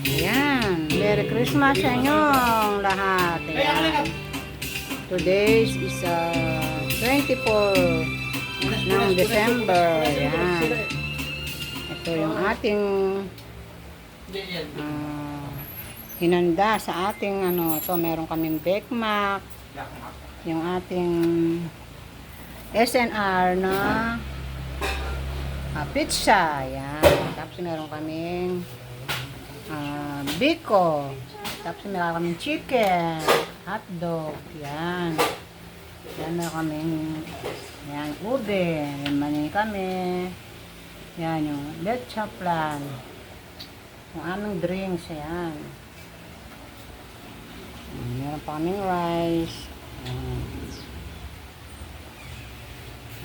Ayan. Merry Christmas sa inyong lahat. Ayan. Today is 24 ng December. Ayan. Ito yung ating hinanda sa ating ito meron kaming bekmak, yung ating SNR na pizza, yan. Tapos meron kaming biko, tapos meron kaming chicken, hotdog, yan. Yan meron kaming yan, ube, manin kami, yan yung leche plan, yung aming drinks, yan. Meron pa kaming rice.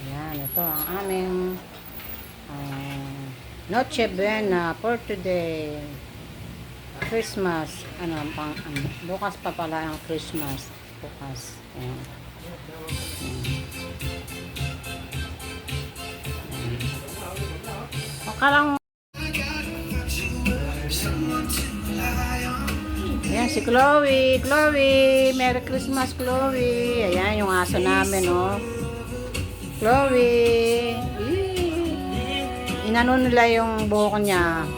Ayan, ito ang aming Noche Buena for today. Christmas. Bukas pa pala ang Christmas. Bukas. Ayan. Lang. Ayan, si Chloe. Chloe, Merry Christmas, Chloe. Ayan, yung aso namin, oh. Chloe. Inano nila yung buhok niya.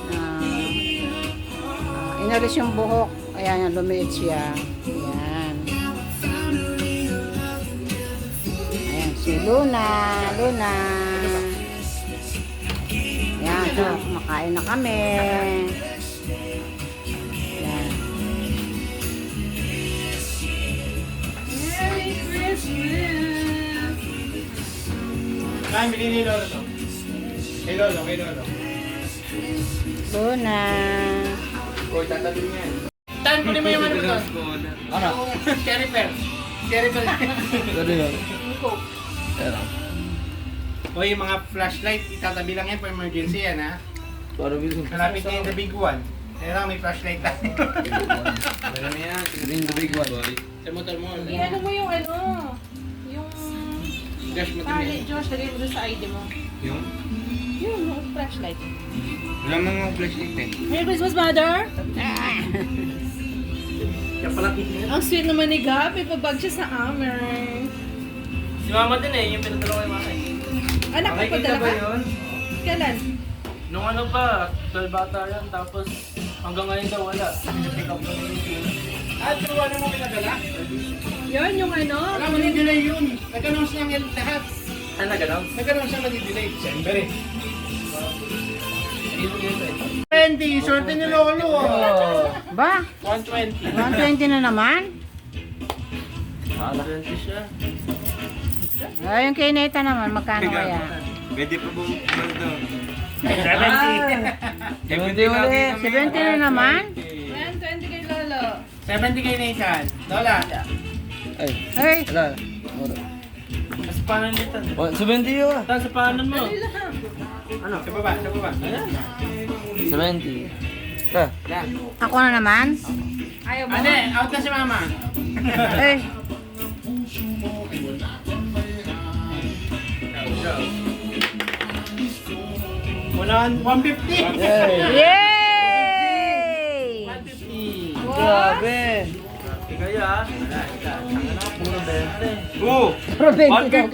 Inalis yung buhok. Ayan, lumiit siya. Ayan. Ayan, si Luna. Luna. Ayan, so, kumakain na kami. Kain, bilhin ni Lolo to. Kay Lolo, kay Lolo. Luna. Uy, tatalun yan. Tan, kunin mo yung ano to. Ano? Cherry pear. Cherry pear. Ano yun? Pero, Uy, yung mga flashlight, itatabi lang yan for emergency yan, ha? para bilhin. Malapit na yung the big one. Kaya lang, may flashlight tayo. Meron na yan. Bring the big one. Sa motor mo. Ano mo yung yung Dash mo tali, Josh, lagay mo doon sa ID mo. Yung? Yung flashlight. Wala mga flashlight eh. Merry Christmas, Mother! Kaya pala kitin. Ang sweet naman ni Gab, ipabag siya sa Amer. Si Mama din eh, yung pinadala ko yung Mama eh. Anak, ipadala ka? yun? Kailan? Nung ano pa, 12 bata yan, tapos hanggang ngayon daw wala. Pick up lang yun. At pero ano mo pinadala? Yun, yung ano? Wala, mani-delay yun. Nag-announce lang yan lahat. Ah, nag-announce? Nag-announce lang mani-delay. December eh. 20, sorte ni Lolo. Ba? 120. 120 na naman? 20 siya. Yung kay Neta naman, magkano kaya? Pwede pa bumukman doon. 70. 70 ulit. 70 na naman? Ayan, 20 kay Lolo. 70 kay Nathan. Lola. Ay, Ay, wala. Sa panan nito. 70 yun. Saan sa panan mo? Ano? Sa baba, sa baba. Ayan. 70. Ah, ako na naman? Ayaw mo? Ane, out na si Mama. Ay, Wala, 150. yay! 150. grabe. Kaya, puro 20. Oh, Pero 20 daw.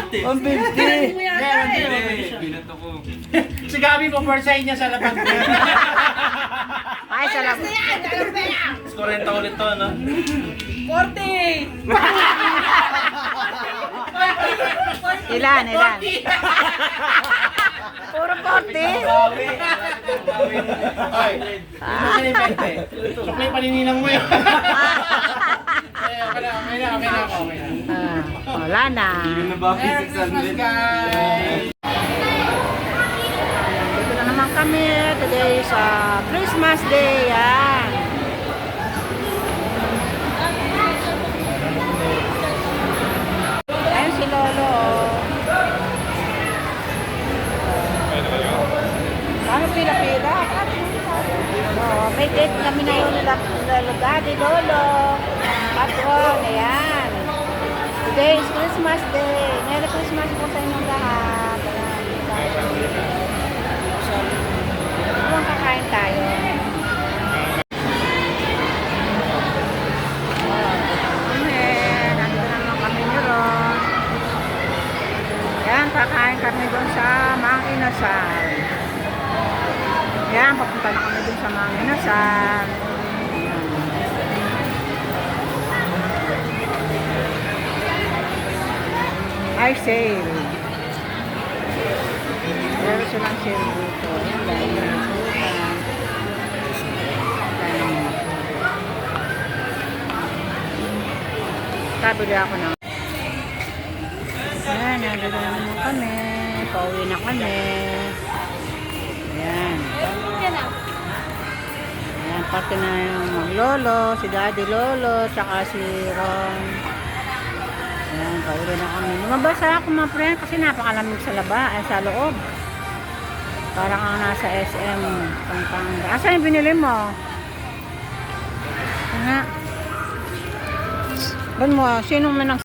150. mo yata eh. Binato ko. Si Gabi po for side niya sa lapag. Ay, salamat. Skorenta ulit to, no? 40! Ilan? Puro 40? Ay, ito ka ni Pete. Suklay panininang mo yun. Okay na ako. Wala na. Na ba? Merry Christmas, guys! Dito na naman kami. Today is Christmas Day. Yan. Ayan si Lolo. Paano pila-pila? May date kami na yung Lolo Daddy, Lolo. Patron, ayan. Today is Christmas Day. Merry Christmas po sa inyong lahat. Ayan. Inasal. Yan, papunta na kami dun sa Mang Inasal. Ay, sale. Meron silang sale dito. Yan, dahil yung sutan. Kabili ako ng ayan, nandito naman kami. Pauwi na kami. Ayan. Ayan, pati na yung maglolo, si Daddy Lolo, tsaka si Ron. Ayan, pauwi na kami. Lumabasa ako mga friend kasi napakalamig sa sa loob. Parang ang nasa SM Pampanga. Asa yung binili mo? Nga. Ban mo, sino man ang